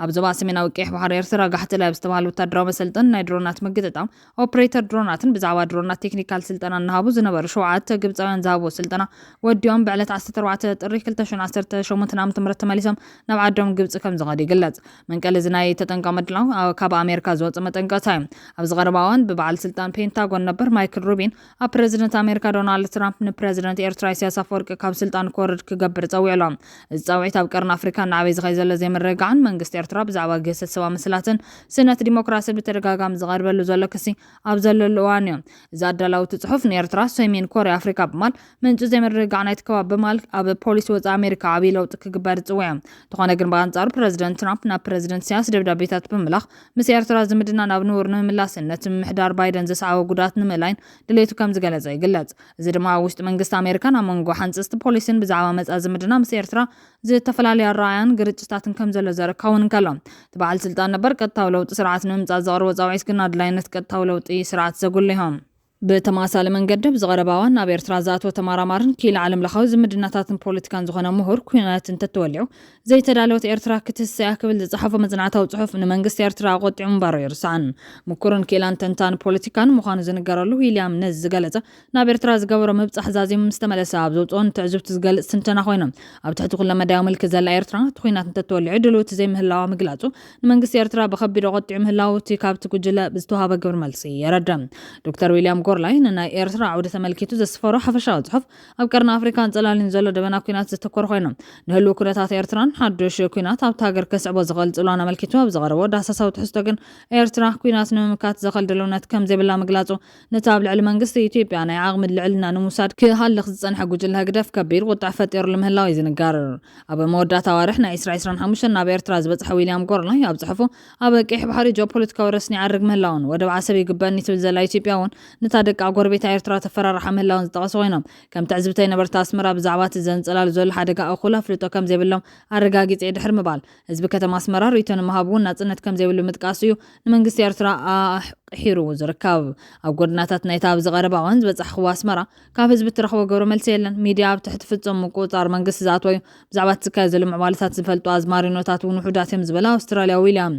ኣብ ዞባ ሰሜናዊ ቀይሕ ባሕሪ ኤርትራ ጋሕቲ ላይ ዝተባሃለ ወታደራዊ መሰልጠን ናይ ድሮናት ምግጥጣም ኦፕሬተር ድሮናትን ብዛዕባ ድሮናት ቴክኒካል ስልጠና እናሃቡ ዝነበሩ 7 ግብፃውያን ዝሃብዎ ስልጠና ወዲኦም ብዕለት 14 ጥሪ 2018 ዓ.ም ተመሊሶም ናብ ዓዶም ግብፂ ከም ዝኸዱ ይግለጽ። መንቀሊ እዚ ናይ ተጠንቀቕ ምድላው ካብ ኣሜሪካ ዝወፀ መጠንቀቕታ እዩ። ኣብ ዝቐረበ እዋን ብበዓል ስልጣን ፔንታጎን ነበር ማይክል ሩቢን ኣብ ፕረዚደንት ኣሜሪካ ዶናልድ ትራምፕ ንፕረዚደንት ኤርትራ ኢሳያስ ኣፈወርቂ ካብ ስልጣን ክወርድ ክገብር ፀዊዕሎም። እዚ ጻውዒት ኣብ ቀርኒ ኣፍሪካ ንዓበይ ዝኸይ ዘሎ ዘይምርግጋዕን መንግስቲ ኤርትራ ብዛዕባ ገሰት ሰብኣዊ ምስላትን ስነት ዲሞክራሲ ብተደጋጋሚ ዝቐርበሉ ዘሎ ክሲ ኣብ ዘለሉ እዋን እዩ። እዚ ኣዳላውቲ ጽሑፍ ንኤርትራ ሰሜን ኮርያ ኣፍሪካ ብማል ምንጭ ዘይምርግጋዕ ናይቲ ከባቢ ብማል ኣብ ፖሊሲ ወጻኢ ኣሜሪካ ዓብይ ለውጢ ክግበር ጽውዖም። ተኾነ ግን ብኣንጻሩ ፕረዚደንት ትራምፕ ናብ ፕረዚደንት ኢሳያስ ደብዳቤታት ብምላኽ ምስ ኤርትራ ዝምድና ናብ ንቡር ንምምላስን ነቲ ምምሕዳር ባይደን ዘስዓቦ ጉዳት ንምእላይን ድሌቱ ከም ዝገለጸ ይግለጽ። እዚ ድማ ኣብ ውሽጢ መንግስቲ ኣሜሪካን ኣብ መንጎ ሓንጽስቲ ፖሊስን ብዛዕባ መጻኢ ዝምድና ምስ ኤርትራ ዝተፈላለዩ ኣረኣያን ግርጭታትን ከም ዘሎ ዘረካውን እንከሎ እቲ በዓል ስልጣን ነበር ቀጥታዊ ለውጢ ስርዓት ንምምጻእ ዘቕርቦ ጻውዒት ግን ኣድላይነት ቀጥታዊ ለውጢ ስርዓት ዘጉልዮም። ብተማሳሊ መንገዲ ብዝቐረባ እዋን ናብ ኤርትራ ዝኣተወ ተመራማርን ኪል ዓለም ለኻዊ ዝምድናታትን ፖለቲካን ዝኾነ ምሁር ኩናት እንተትወልዑ ዘይተዳለወት ኤርትራ ክትህሰያ ክብል ዝጸሓፈ መጽናዕታዊ ጽሑፍ ንመንግስቲ ኤርትራ ቆጢዑ እምበር ይርስዓን። ምኩርን ኪላን ተንታን ፖለቲካን ምዃኑ ዝንገረሉ ዊልያም ነዝ ዝገለጸ ናብ ኤርትራ ዝገበሮ ምብጻሕ ዛዚሙ ምስ ተመለሰ ኣብ ዘውፅኦን ትዕዝብቲ ዝገልጽ ትንተና ኮይኖም ኣብ ትሕቲ ኩሉ መዳያዊ ምልክት ዘላ ኤርትራ እቲ ኩናት እንተትወልዑ ድልውቲ ዘይምህላዋ ምግላጹ ንመንግስቲ ኤርትራ ብከቢድ ቆጢዑ ምህላው እቲ ካብቲ ጉጅለ ብዝተዋሃበ ግብሪ መልሲ የረድም። ዶክተር ዊልያም ጎርላይ ናይ ኤርትራ ዓውዲ ተመልኪቱ ዘስፈሮ ሓፈሻዊ ጽሑፍ ኣብ ቀርኒ ኣፍሪካን ጸላልን ዘሎ ደበና ኩናት ዘተኮር ኮይኖም ንህልው ኩነታት ኤርትራን ሓዱሽ ኩናት ኣብቲ ሃገር ከስዕቦ ዝኽእል ጽልዋን ኣመልኪቱ ኣብ ዝቐረቦ ዳሳሳዊ ትሕዝቶ ግን ኤርትራ ኩናት ንምምካት ዘኽእል ድልውነት ከም ዘይብላ ምግላጹ ነቲ ኣብ ልዕሊ መንግስቲ ኢትዮጵያ ናይ ዓቕሚ ልዕልና ንምውሳድ ክሃልኽ ዝጸንሐ ጉጅለ ህግደፍ ከቢድ ቁጣዕ ፈጢሩሉ ምህላው እዩ ዝንገር። ኣብ መወዳእታ ኣዋርሕ ናይ 2025 ናብ ኤርትራ ዝበጽሐ ዊልያም ጎርላይ ኣብ ጽሑፉ ኣብ ቀይሕ ባሕሪ ጂኦፖለቲካዊ ረስኒ ይዓርግ ምህላውን ወደብ ዓሰብ ይግበአኒ ትብል ዘላ ኢትዮጵያ እውን ነታ ደቂ ጎረቤታ ኤርትራ ተፈራርሓ ምህላውን ዝጠቐሱ ኮይኖም ከም ትዕዝብተይ ነበርታ ኣስመራ ብዛዕባ እቲ ዘንጸላሉ ዘሎ ሓደጋ እኹል ኣፍልጦ ከም ዘይብሎም ኣረጋጊጽ ድሕሪ ምባል ህዝቢ ከተማ ኣስመራ ርእይቶ ንምሃብ እውን ናጽነት ከም ዘይብሉ ምጥቃስ እዩ ንመንግስቲ ኤርትራ ሒሩ ዝርከብ። ኣብ ጎድናታት ናይታ ኣብ ዝቐረባ እዋን ዝበጽሕ ክዋ ኣስመራ ካብ ህዝቢ እትረኽቦ ገብሮ መልሲ የለን። ሚድያ ኣብ ትሕቲ ፍጹም ምቁፅጻር መንግስቲ ዝኣትወዩ ብዛዕባ ትካየድ ዘሎ ምዕባለታት ዝፈልጡ ኣዝማሪኖታት እውን ውሑዳት እዮም ዝበላ ኣውስትራልያ ዊልያም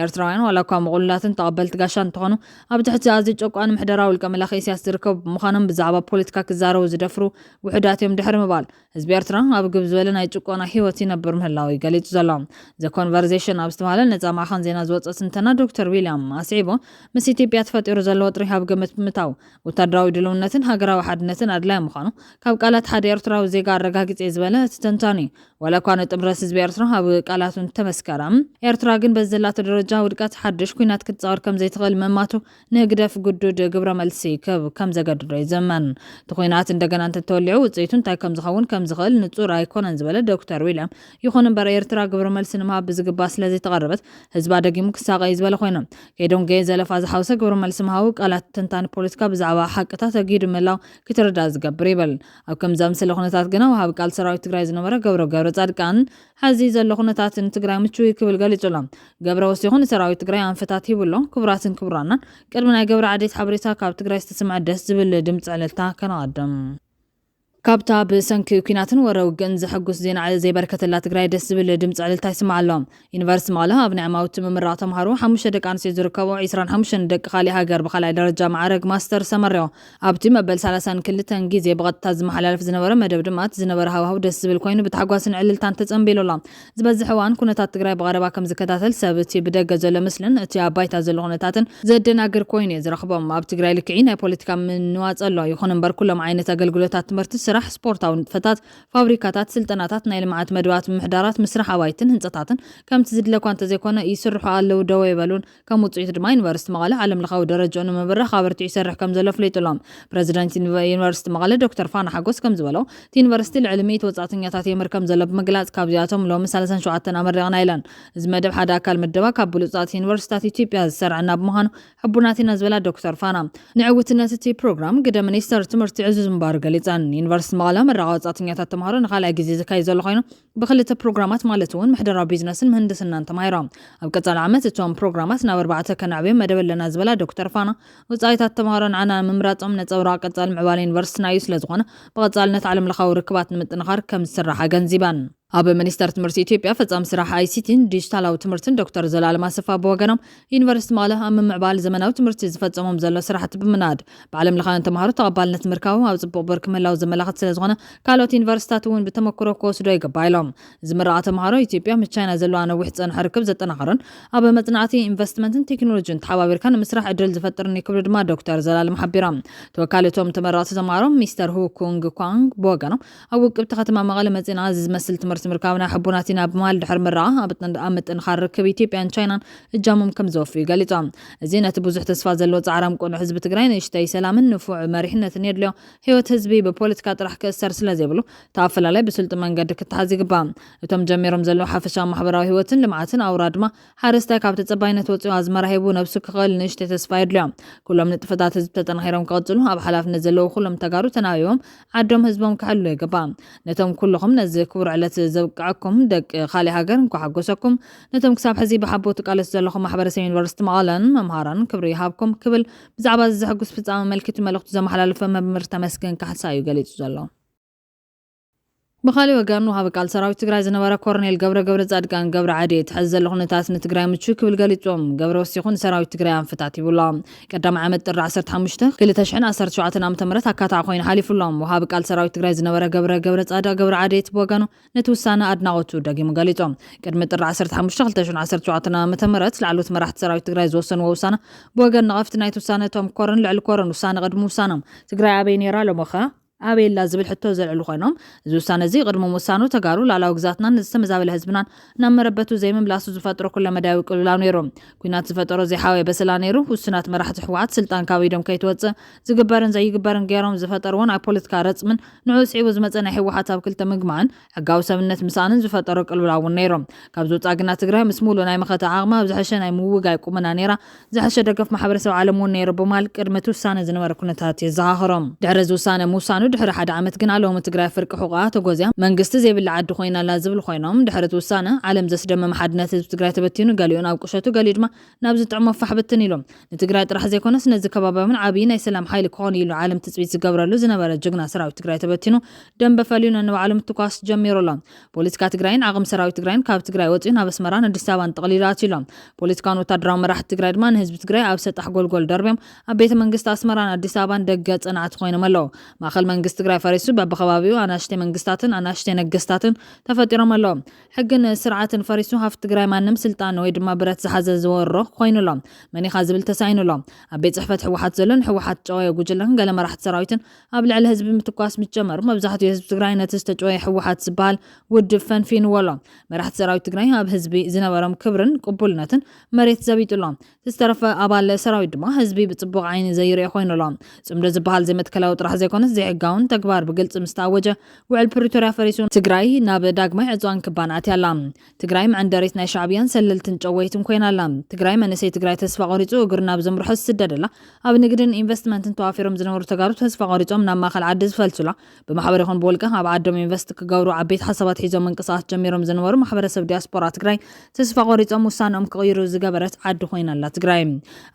ኤርትራውያን ዋላ እኳ ምቑልላትን ተቐበልቲ ጋሻ እንትኾኑ ኣብ ትሕቲ ኣዝዩ ጨቋኒ ምሕደራዊ ውልቀ መላኺ ኢሳያስ ዝርከቡ ብምዃኖም ብዛዕባ ፖለቲካ ክዛረቡ ዝደፍሩ ውሑዳት እዮም ድሕሪ ምባል ህዝቢ ኤርትራ ኣብ ግብ ዝበለ ናይ ጭቆና ሂወት ይነብር ምህላው ገሊጹ ዘሎ። ዘ ኮንቨርሴሽን ኣብ ዝተባሃለ ነፃ ማዕኸን ዜና ዝወፀ ትንተና ዶክተር ዊልያም ኣስዒቦ ምስ ኢትዮጵያ ተፈጢሩ ዘሎ ወጥሪ ሃብ ገመት ብምታው ወታደራዊ ድልውነትን ሃገራዊ ሓድነትን ኣድላይ ምዃኑ ካብ ቃላት ሓደ ኤርትራዊ ዜጋ ኣረጋጊጽ ዝበለ ተንታኒ ወላ እኳ ጥምረት ህዝቢ ኤርትራ ኣብ ቃላቱን ተመስከራ ኤርትራ ግን በዘላተ ደረጃ ውድቀት ሓድሽ ኩናት ክትጻወር ከም ዘይትኽእል መማቱ ንግደፍ ጉዱድ ግብረ መልሲ ከም ዘገድዶ ይዘመን ተኮይናት እንደገና ተተወልዑ ውጽኢቱን ታይ ከም ዝኸውን ከም ዝኽእል ንጹር ኣይኮነን ዝበለ ዶክተር ዊልያም ይኹን እምበር ኤርትራ ግብረ መልሲ ንምሃብ ብዝግባ ስለዚ ተቐረበት ህዝባ ደጊሙ ክሳቀይ ዝበለ ኮይኖም ከይዶም ገየ ዘለፋ ዝሓውሰ ግብረ መልሲ ምሃቡ ቃላት ተንታኒ ፖለቲካ ብዛዕባ ሓቅታት ተጊድ ምላው ክትርዳ ዝገብር ይበል ኣብ ከም ዘምስለ ኩነታት ግና ወሃብ ቃል ሰራዊት ትግራይ ዝነበረ ገብረ ጻድቃን ሓዚ ዘሎ ኩነታትን ትግራይ ምቹ ክብል ገሊጹሎም ገብረ ወሲኹን ሰራዊት ትግራይ አንፈታት ይብሎ ክብራትን ክብራናን ቅድሚ ናይ ገብረ ዓዴት ሓበሬታ ካብ ትግራይ ዝተሰምዐ ደስ ዝብል ድምጽ ዕልልታ ከናቀደም ካብታ ብሰንኪ ኩናትን ወረውግን ዝሕጉስ ዜና ዘይበርከተላ ትግራይ ደስ ዝብል ድምጽ ዕልልታ ይስማዓሎም ዩኒቨርሲቲ መቐለ ኣብ ንዕማውቲ ምምራቕ ተምሃሮ 5 ደቂ ኣንስትዮ ዝርከቡ 25 ደቂ ካሊእ ሃገር ብኻልኣይ ደረጃ ማዕረግ ማስተር ሰመርዮ ኣብቲ መበል 32 ግዜ ብቐጥታ ዝመሓላለፍ ዝነበረ መደብ ድማ ዝነበረ ሃዋህው ደስ ዝብል ኮይኑ ብታሕጓስን ዕልልታን ተጸምቢሉላ ዝበዝሕ እዋን ኩነታት ትግራይ ብቐረባ ከም ዝከታተል ሰብ እቲ ብደገ ዘሎ ምስልን እቲ ኣብ ባይታ ዘሎ ኩነታትን ዘደናግር ኮይኑ ዝረኽቦም ኣብ ትግራይ ልክዒ ናይ ፖለቲካ ምንዋጽ ኣሎ ይኹን እምበር ኩሎም ዓይነት ኣገልግሎታት ትምህርቲ ስራሕ ስፖርታዊ ንጥፈታት ፋብሪካታት ስልጠናታት ናይ ልምዓት መድባት ምሕዳራት ምስራሕ ኣባይትን ህንጸታትን ከምቲ ዝድለ እኳ እንተዘይኮነ ይስርሑ ኣለዉ ደው ይበሉን ከም ውጽኢት ድማ ዩኒቨርሲቲ መቐለ ዓለም ለኻዊ ደረጃኡ ንምብራኽ ኣበርቲዑ ይሰርሕ ከም ዘሎ ፍሊጡሎም ፕረዚደንት ዩኒቨርሲቲ መቐለ ዶክተር ፋና ሓጎስ ከም ዝበለው እቲ ዩኒቨርሲቲ ልዕሊ 100 ወጻእተኛታት የምር ከም ዘሎ ብምግላጽ ካብዚኣቶም ሎሚ 37 ኣመሪቕና ኢለን እዚ መደብ ሓደ ኣካል ምደባ ካብ ብሉጻት ዩኒቨርሲታት ኢትዮጵያ ዝሰርዕና ብምዃኑ ሕቡናት ኢና ዝበላ ዶክተር ፋና ንዕውትነት እቲ ፕሮግራም ግደ ሚኒስተር ትምህርቲ ዕዙዝ ምባር ገሊጸን ዩኒቨርሲቲ መቐለ መራቂ ወጻእተኛታት ተምሃሮ ንኻልኣይ ግዜ ዝካየድ ዘሎ ኮይኑ ብክልተ ፕሮግራማት ማለት እውን ምሕደራዊ ቢዝነስን ምህንድስናን ተማሂሮም ኣብ ቀጻሊ ዓመት እቶም ፕሮግራማት ናብ 4 ከናዕብዮ መደብ ኣለና ዝበላ ዶክተር ፋና ወጻኢታት ተምሃሮ ንዓና ምምራጾም ነጸብራቕ ቀጻሊ ምዕባለ ዩኒቨርሲቲና እዩ ስለዝኾነ ብቐጻልነት ዓለም ለኻዊ ርክባት ንምጥንኻር ከም ዝስራሕ ገንዚባን ኣብ ሚኒስተር ትምህርቲ ኢትዮጵያ ፈጻሚ ስራሕ ICTን ዲጂታላዊ ትምህርትን ዶክተር ዘላለም ኣሰፋ በወገኖም ዩኒቨርሲቲ መቐለ ኣብ ምዕባል ዘመናዊ ትምህርቲ ዝፈጸሞም ዘሎ ስራሕቲ ብምናድ ብዓለም ለኻዊ ተምሃሮ ተቐባልነት ምርካቦም ኣብ ጽቡቕ ብርኪ ምህላው ዘመላኽት ስለዝኾነ ካልኦት ዩኒቨርሲታት እውን ብተመክሮ ክወስዶ ይግባእ ኢሎም ዝምረቓ ተምሃሮ ኢትዮጵያ ምስ ቻይና ዘለዋ ነዊሕ ዝጸንሐ ርክብ ዘጠናኽርን ኣብ መጽናዕቲ ኢንቨስትመንትን ቴክኖሎጂን ተሓባቢርካ ንምስራሕ ዕድል ዝፈጥርን ክብሪ ድማ ዶክተር ዘላለም ሓቢሮም ተወካሊቶም ተመረቕቲ ተምሃሮ ሚስተር ሁ ኩንግ ኳንግ በወገኖም ኣብ ውቅብቲ ከተማ መቐለ መጺና ዝመስል ትምህርቲ ምርካብና ሕቡናቲና ብማል ድሕር ምርቓ ኣብ ምጥንኻር ርክብ ኢትዮጵያን ቻይናን እጃሞም ከም ዘወፍዩ ገሊጾም እዚ ነቲ ብዙሕ ተስፋ ዘለዎ ጻዕራም ቁኑዕ ህዝቢ ትግራይ ንእሽተይ ሰላምን ንፉዕ መሪሕነትን የድልዮ ህይወት ህዝቢ ብፖለቲካ ጥራሕ ክእሰር ስለዘይብሉ ተኣፈላላይ ብስልጡን መንገዲ ክትሓዝ ይግባእ እቶም ጀሚሮም ዘለዉ ሓፈሻዊ ማሕበራዊ ህይወትን ልምዓትን ኣውራ ድማ ሓረስታይ ካብ ተጸባይነት ወፂኡ ኣዝመራ ሂቡ ነብሱ ክኽእል ንእሽተይ ተስፋ የድልዮ ኩሎም ንጥፈታት ህዝቢ ተጠናኺሮም ክቕጽሉ ኣብ ሓላፍነት ዘለዉ ኩሎም ተጋሩ ተናቢቦም ዓዶም ህዝቦም ክሕሉ ይግባእ ነቶም ኩልኹም ነዚ ክቡር ዕለት ዘብቅዐኩም ደቂ ካሊእ ሃገር እንኳ ሓጎሰኩም ነቶም ክሳብ ሕዚ ብሓቦቱ ቃለስ ዘለኹም ማሕበረሰብ ዩኒቨርሲቲ መቐለን መምሃራን ክብሪ ይሃብኩም ክብል ብዛዕባ ዝሕጉስ ፍጻመ መልክቲ መልእኽቱ ዘመሓላለፈ መምህር ተመስገን ካሕሳ እዩ ገሊጹ ዘሎ بخالي وقانو هذا قال سراوي تجري زنبرة كورنيل قبر صادقان قبر عادي تحزل لخونة تاسن تجري متشوك بالقليتهم قبر وسيخون سراوي تجري عن فتاتي والله قدام عمد الرعسر تحمشته كل تشحن أثر شعاتنا متمرت هكذا عقوين حالي فلهم وهذا قال سراوي تجري زنبرة قبر صادق قبر عادي تبوقانو نتوسانا أدنى وتور دقي مقاليتهم قدمت الرعسر تحمشته تشحن عسر شعاتنا متمرت لعلو تمرحت سراوي تجري زوسن ووسانا بوقان نغفتنا يتوسانا توم كورن لعل كورن وسانا قد موسانم تجري عبين يرالو مخا أبي لازم الحتة زعلوا خينهم زوسان زي غير ممسانو تجارو لا وجزاتنا نستمزع بالحزبنا نام ربته زي من بلاصو زفترة كل مداوي كل لانيرو كنا زفترة زي حاوي بس لانيرو والسنات ما راح تحوات سلطان كاويدهم كيتوتس زي جبارن جيرهم زفترون على بوليتيكا رسمن نعوس عوز مثلا حيو حتى بكل تمجمعن حقاو سبنت مسانن زفترة كل لاونيرو كابزو تعجنا تجري مسمولو نايم خطا عغما وزحشة نايم وجاي كومنا نيرة زحشة دقف محبرسو عالمون نيرو بمال كرمتو سنة زنور كنا تاتي زاهرم دعرزو سنة موسانو دحر حد عمت جن علىهم تجري فرق حقوقات وجوزيا من قست زي بالعد خوينا لازم الخوينهم دحرت وسانة علم زس دم محدنا تجري تبتينو قاليون أو قشتو قال يجمع نبزت عم فحبتني لهم نتجري راح زي كونس نزك بابا من عابين يسلم حيل كوني له عالم تثبيت جبر لزنا برا جنا سراو تجري تبتينو دم بفاليون إنه عالم تقاس جمير لهم بوليس كاتجرين عقم سراو تجرين كاب تجري وتين بس مران الدستاوان تقليلات لهم بوليس كانوا تدرام راح تجري ما هزب تجري أو ست أحقول دربهم أبيت من قست أسمران الدستاوان دقت أنا عتخوين ملو ما خل من መንግስት ትግራይ ፈሪሱ በበኸባቢው አናሽተ መንግስታትን አናሽተ ነገስታትን ተፈጢሮም ኣለው ሕግን ስርዓትን ፈሪሱ ሃፍ ትግራይ ማንም ስልጣን ወይ ድማ ብረት ዝሓዘ ዝወሮ ኮይኑሎ መኒኻ ዝብል ተሳይኑሎ ኣብ ቤት ጽሕፈት ሕወሓት ዘሎን ሕወሓት ጨዋይ ጉጅለን ገለ መራሕቲ ሰራዊትን ኣብ ልዕሊ ህዝቢ ምትኳስ ምጨመሩ መብዛሕትኡ ህዝቢ ትግራይ ነቲ ዝተጨወየ ሕወሓት ዝበሃል ውድብ ፈንፊንዎሎ መራሕቲ ሰራዊት ትግራይ ኣብ ህዝቢ ዝነበሮም ክብርን ቅቡልነትን መሬት ዘቢጡሎም ዝተረፈ ኣባል ሰራዊት ድማ ህዝቢ ብጽቡቕ ዓይኒ ዘይርአ ኮይኑሎ ጽምዶ ዝበሃል ዘይመትከላዊ ጥራሕ ዘይኮነስ ዘይሕጋውን ተግባር ብግልጽ ምስታወጀ ውዕል ፕሪቶሪያ ፈሪሱ ትግራይ ናብ ዳግማይ ዕፅዋን ክባን ኣትያላ ትግራይ መዕንደሪት ናይ ሻዕብያን ሰለልትን ጨወይትን ኮይናላ ትግራይ መንእሰይ ትግራይ ተስፋ ቆሪጹ እግር ናብ ዘምርሖ ዝስደደላ ኣብ ንግድን ኢንቨስትመንትን ተዋፊሮም ዝነበሩ ተጋሩ ተስፋ ቆሪጾም ናብ ማእኸል ዓዲ ዝፈልሱላ ብማሕበር ይኹን ብውልቀ ኣብ ዓዶም ኢንቨስት ክገብሩ ዓበይቲ ሓሳባት ሒዞም ምንቅስቓስ ጀሚሮም ዝነበሩ ማሕበረሰብ ዲያስፖራ ትግራይ ተስፋ ቆሪጾም ውሳነኦም ክቕይሩ ዝገበረት ዓዲ ኮይናላ ትግራይ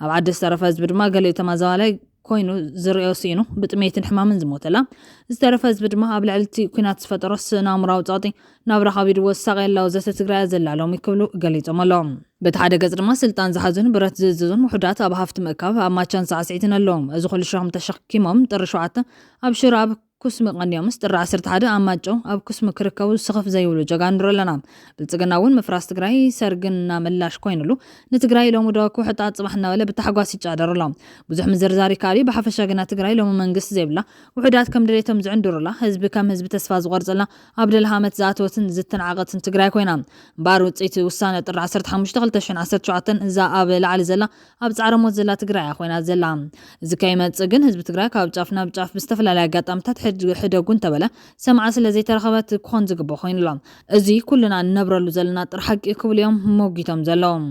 ኣብ ዓዲ ዝተረፈ ህዝቢ ድማ ገሊኡ ተመዛባላይ ኮይኑ ዝርኦ ሲኑ ብጥሜትን ሕማምን ዝሞተላ ዝተረፈ ህዝቢ ድማ ኣብ ልዕልቲ ኩናት ዝፈጠሮ ስናምራዊ ጸቕጢ ናብ ረኻቢድ ወሳቀላው ዘተ ትግራይ ዘላሎም ይክብሉ ገሊጾም ኣሎም በቲ ሓደ ገጽ ድማ ስልጣን ዝሓዙን ብረት ዝዝዙን ውሕዳት ኣብ ሃፍቲ ምእካብ ኣብ ማቻን ሳዕስዒትን ኣለዎም እዚ ኩሉ ሸኽም ተሸኪሞም ጥሪ 7 ኣብ ሽረ ኣብ ኩስሚ ቀንዲዮምስ ጥሪ 11 ኣብ ማጮ ኣብ ኩስሚ ክርከቡ ስኽፍ ዘይብሉ ጀጋ ንረለና ብልጽግና እውን ምፍራስ ትግራይ ሰርግና ምላሽ ኮይኑሉ ንትግራይ ሎሙ ደኩ ሕጣት ጽባሕና ወለ ብታሕጓስ ይጫደሩላ ብዙሕ ምዝርዛሪ ካሊ ብሓፈሻ ግና ትግራይ ሎሙ መንግስት ዘይብላ ውሕዳት ከም ድሌቶም ዝዕንድሩላ ህዝቢ ከም ህዝቢ ተስፋ ዝቆርጽላ ኣብ ደልሃመት ዛኣተወትን ዝተናዓቐትን ትግራይ ኮይና ባር ውጽኢት ውሳነ ጥሪ 15 2017 እዛ ኣብ ላዕሊ ዘላ ኣብ ጻዕረ ሞት ዘላ ትግራይ ኮይና ዘላ እዚ ከይመጽእ ግን ህዝቢ ትግራይ ካብ ጫፍ ናብ ጫፍ ብዝተፈላለየ ኣጋጣሚታት ሕደጉን ተበለ ሰምዓ ስለ ዘይተረኸበት ክኾን ዝግብኦ ኮይኑሎም እዚ ኩልና ንነብረሉ ዘለና ጥርሓቂ ክብልዮም ሞጊቶም ዘለዎም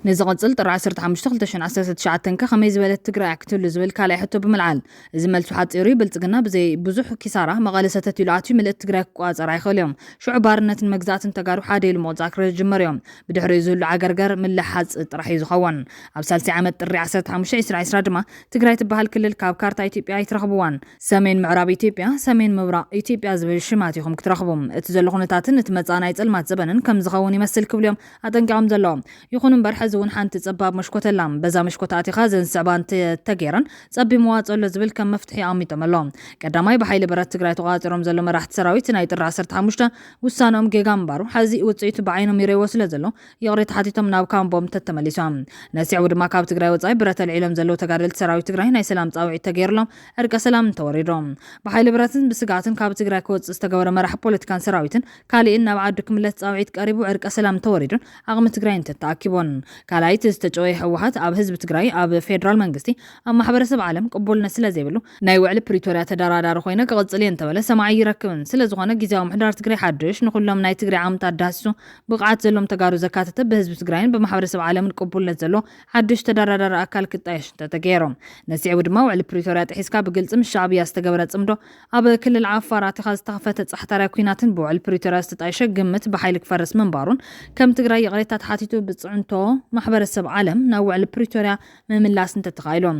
ንዝቕጽል ጥሪ 15 2019 ከመይ ዝበለት ትግራይ ክትህሉ ዝብል ካልኣይ ሕቶ ብምልዓል እዚ መልሱ ሓፂሩ ብልጽግና ብዘይ ብዙሕ ኪሳራ መቐለ ሰተት ኢሉ ኣትዩ ምልእቲ ትግራይ ክቋፀር ኣይኽእል እዮም ሽዑ ባርነትን መግዛእትን ተጋሩ ሓደ ኢሉ ምውፃእ ክጅመር እዮም ብድሕሪኡ ዝህሉ ዓገርገር ምልሓፅ ጥራሕ እዩ ዝኸውን ኣብ ሳልሳይ ዓመት ጥሪ 15 2020 ድማ ትግራይ ትበሃል ክልል ካብ ካርታ ኢትዮጵያ ይትረኽብዋን ሰሜን ምዕራብ ኢትዮጵያ ሰሜን ምብራቕ ኢትዮጵያ ዝብል ሽማት ይኹም ክትረኽቡም እቲ ዘሎ ኩነታትን እቲ መጻናይ ጽልማት ዘበንን ከም ዝኸውን ይመስል ክብልዮም ኣጠንቂቖም ዘለዎም ይኹን እምበር ሕዚ እውን ሓንቲ ጸባብ መሽኮተላ በዛ መሽኮታት ኢኻ ዘንስዕባን ተገይረን ጸቢብ መዋጽሎ ዝብል ከም መፍትሒ ኣሚጦም ኣለዎም ቀዳማይ ብሓይሊ በረት ትግራይ ተቋፂሮም ዘሎ መራሕቲ ሰራዊት ናይ ጥሪ 15 ውሳኖም ጌጋ እምባሩ ሓዚ ውጽኢቱ ብዓይኖም ይረይዎ ስለ ዘሎ ይቕሪ ተሓቲቶም ናብ ካምቦም ተተመሊሶም ነሲዑ ድማ ካብ ትግራይ ወጻኢ ብረት ኣልዒሎም ዘለው ተጋደልቲ ሰራዊት ትግራይ ናይ ሰላም ጻውዒት ተገይርሎም ዕርቀ ሰላም ተወሪዶም ብሓይሊ በረትን ብስጋትን ካብ ትግራይ ክወጽእ ዝተገበረ መራሒ ፖለቲካን ሰራዊትን ካልእን ናብ ዓዲ ክምለት ጻውዒት ቀሪቡ ዕርቀ ሰላም ተወሪዱን ኣቕሚ ትግራይ ተኣኪቦን ካልኣይቲ ዝተጨወየ ሕወሓት ኣብ ህዝቢ ትግራይ ኣብ ፌደራል መንግስቲ ኣብ ማሕበረሰብ ዓለም ቅቡልነት ስለ ዘይብሉ ናይ ውዕሊ ፕሪቶሪያ ተደራዳሪ ኮይነ ክቕጽል እየ እንተበለ ሰማዒ ይረክብን ስለ ዝኾነ ግዝያዊ ምሕዳር ትግራይ ሓድሽ ንኹሎም ናይ ትግራይ ዓምታ ዳሲሱ ብቕዓት ዘሎም ተጋሩ ዘካተተ ብህዝቢ ትግራይን ብማሕበረሰብ ዓለምን ቅቡልነት ዘሎ ሓድሽ ተደራዳሪ ኣካል ክጣየሽ ተገይሮም ነሲዑ ድማ ውዕሊ ፕሪቶሪያ ጥሒስካ ብግልጽ ምስ ሻዕብያ ዝተገበረ ጽምዶ ኣብ ክልል ዓፋር ኣቲኻ ዝተኸፈተ ጻሕታርያ ኩናትን ብውዕሊ ፕሪቶሪያ ዝተጣየሸ ግምት ብሓይሊ ክፈርስ ምንባሩን ከም ትግራይ ይቕሬታ ተሓቲቱ ብጽዕንቶ ማሕበረሰብ ዓለም ናብ ውዕሊ ፕሪቶሪያ ምምላስ እንተተኻኢሎም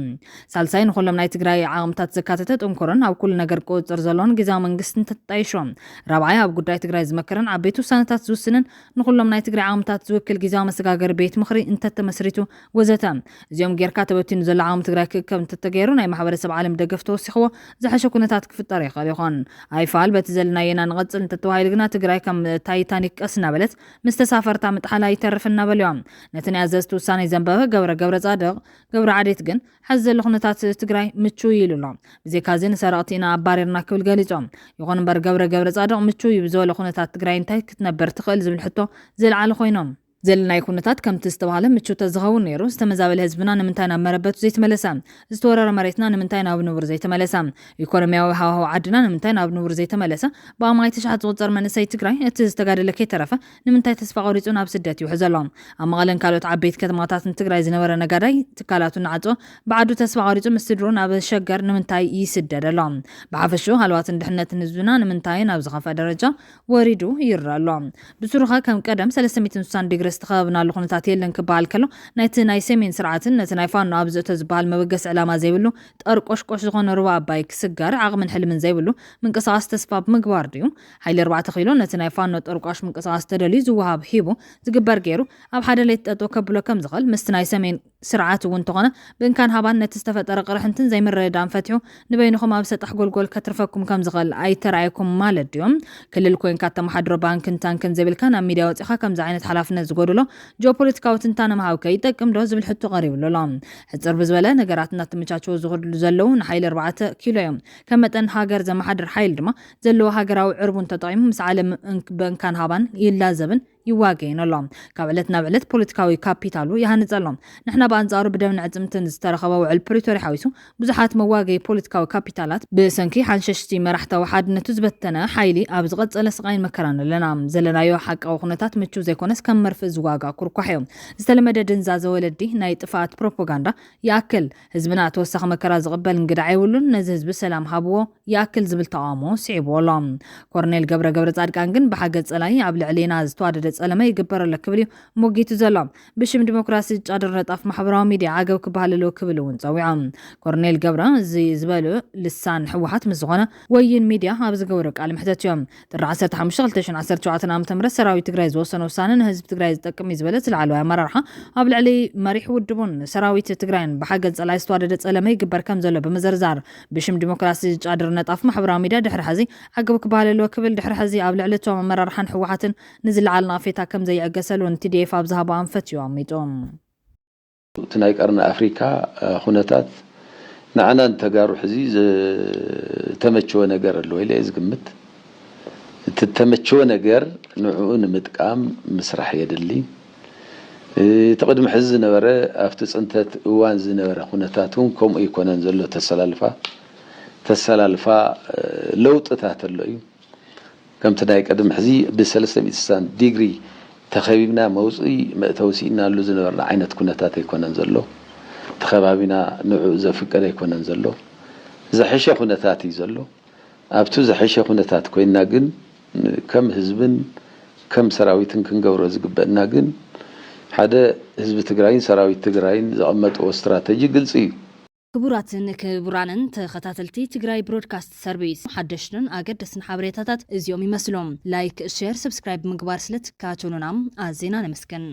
ሳልሳይ ንኹሎም ናይ ትግራይ ዓቕምታት ዘካተተ ጥንኩርን ኣብ ኩሉ ነገር ቁፅር ዘለዎን ግዝያዊ መንግስቲ እንተተጣይሾም ራብዓይ ኣብ ጉዳይ ትግራይ ዝመክረን ዓበይቲ ውሳነታት ዝውስንን ንኹሎም ናይ ትግራይ ዓቕምታት ዝውክል ግዝያዊ መሰጋገሪ ቤት ምኽሪ እንተተመስሪቱ ወዘተ እዚኦም ጌርካ ተበቲኑ ዘሎ ዓቕሚ ትግራይ ክእከብ እንተተገይሩ ናይ ማሕበረሰብ ዓለም ደገፍ ተወሲኽዎ ዝሓሸ ኩነታት ክፍጠር ይኽእል ይኾን ኣይፋል በቲ ዘለናየና ንቐፅል እንተተባሂሉ ግና ትግራይ ከም ታይታኒክ ቀስ እናበለት ምስ ተሳፈርታ ምጥሓላ ይተርፍ እናበልዮም ነቲ ናይ ኣዘዝቲ ውሳነ ዘንበበ ገብረ ጻድቕ ገብረ ዓዴት ግን ሕዚ ዘሎ ኩነታት ትግራይ ምቹው ይብሉሎ ብዘይካዚ ንሰረቕቲ ኢና ኣባሪርና ክብል ገሊፆም ይኹን እምበር ገብረ ጻድቕ ምቹው እዩ ብዝበለ ኩነታት ትግራይ እንታይ ክትነበር ትኽእል ዝብል ሕቶ ዝለዓለ ኮይኖም ዘለናይ ኩነታት ከምቲ ዝተባሃለ ምቹው ተዝኸውን ነይሩ ዝተመዛበለ ህዝብና ንምንታይ ናብ መረበቱ ዘይተመለሰ ዝተወረረ መሬትና ንምንታይ ናብ ንቡር ዘይተመለሰ ኢኮኖሚያዊ ሃዋህው ዓድና ንምንታይ ናብ ንቡር ዘይተመለሰ ብኣማይ ተሻሓት ዝቁፀር መንእሰይ ትግራይ እቲ ዝተጋደለ ከይተረፈ ንምንታይ ተስፋ ቆሪፁ ናብ ስደት ይውሕዘሎ ኣብ መቐለን ካልኦት ዓበይቲ ከተማታትን ትግራይ ዝነበረ ነጋዳይ ትካላቱ ንዓፆ ብዓዱ ተስፋ ቆሪፁ ምስ ስድሩ ናብ ሸገር ንምንታይ ይስደደሎ ብሓፈሹ ሃልዋትን ድሕነትን ህዝብና ንምንታይ ናብ ዝኸፈ ደረጃ ወሪዱ ይረአ ኣሎ ብስሩኻ ከም ቀደም 360 ዲግሪ استخابنا لخنتات يلن كبال كلو نايت ناي سمين سرعتن نت ناي فانو ابزو تزبال مبقس علامة زيبلو تقرقوش قوش زغون روا بايك سجار عغم من حلم زيبلو من قصاص تسباب مقبار ديو حيل 4 خيلو نت ناي فانو تقرقوش من قصاص تدلي زوهاب هيبو زقبر غيرو اب حدا ليت تطو كبلو كم زغل مستناي سمين سرعات وانتغنا بين كان هابان نتستفتر قرحنتن زي من ريدان فتحو نبينكم اب سطح قول كترفكم كم زغل اي ترايكم مال ديوم كل الكوين كاتا محدرو بانك انتان كن زبل كان ميديا وصيخا كم زعينت حلافنا زغودلو جوبوليتيكاو تنتان مهاو كيتقم دو زبل حتو قريب لولام حصر بزبله نغراتنا تمچاچو زغودلو زلو نحيل 4 كيلو يوم كمتن هاجر زي محدر حيل دما زلو هاجراو عربون تطعيم مس عالم بن كان هابان يلازبن يواجهين اللهم كابلتنا بعلت بوليتيكاوي كابيتالو يهانزلهم نحنا بانزارو بدون عزمتن استرخبوا على البريتوري حويسو بزحات مواجهي بوليتيكاوي كابيتالات بسنكي حنششتي مرحتا وحد نتزبتنا حيلي ابز غد صلسقاين مكران لنا زلنايو حق او خنتات مچو زيكونس كم مرفز واغا كركحيوم استلمد دنزاز ولدي ناي طفات بروباغندا ياكل حزبنا توسخ مكرا زقبل انقدعي ولن نزز بسلام هابو ياكل زبل طعامو صعيبو لهم كورنيل قبر صادقان كن بحاجه صلاي ابل علينا زتوادد علما يقبر لك بلي موجيت زلام بشم ديمقراسي قادر نطاف محبراوي ميديا عاقب كبهللو كبلون صويعم كورنيل قبره زي زبالو لسان حوحات مزغونه وين ميديا ابز قورق على محدث يوم ترى 15 17 عام تمر سراوي تግራይ زوسنو سانن ህዝብ ትግራይ ዝጠቅም ይዝበለት ዝዓለዋ አመራርሓ አብል ዓሊ መሪሕ ውድቡን ሰራዊት ትግራይን በሓገዝ ጸላይ ዝተዋደደ ጸለመ ይግበር ከም ዘሎ በመዘርዛር ብሽም ዲሞክራሲ ጫድር ነጣፍ ማሕበራዊ ሚድያ ድሕሪ ሕዚ ዓገብ ክባለሎ ክብል ድሕሪ ሕዚ አብል ዓለቶም አመራርሓን ሕወሓትን ንዝለዓልና ፌታ ከም ዘይዕገሰሉን TDF ኣብዝሃባ አንፈትዩ አሚጦም ትናይ ቀርና አፍሪካ ሁነታት ንዓናን ተጋሩ ሕዚ ተመቸወ ነገር አለ ወይ ለዝግምት تتمشوا نجار نوعون متقام مسرح يدلي تقدم حز نبره افتس انت وان زنبره خنتاتهم كم يكونن زلو تسلالفا لوطታት አለዩ كم تداي قدم حزي ب360 ዲግሪ ተኸቢብና መውጽኢ መእተውሲና ሉ ዝነበርና ዓይነት ኩነታት ይኮነን ዘሎ ተኸባቢና ንዑ ዘፍቀደ ይኮነን ዘሎ ዘሕሸ ኩነታት ይዘሎ ኣብቱ ዘሕሸ ኩነታት ኮይና ግን كم ህዝብን كم ሰራዊትን ክንገብሮ ዝግበአና ግን ሓደ ህዝብ ትግራይን ሰራዊት ትግራይን ዘቀመጠው ስትራቴጂ ግልጽ እዩ ክቡራትን ክቡራንን ተኸታተልቲ ትግራይ ብሮድካስት ሰርቪስ ሓደሽትን ኣገደስን ሓበሬታታት እዚኦም ይመስሎም ላይክ ሼር ሰብስክራይብ ምግባር ስለትካተሉናም ኣዜና ነመስገን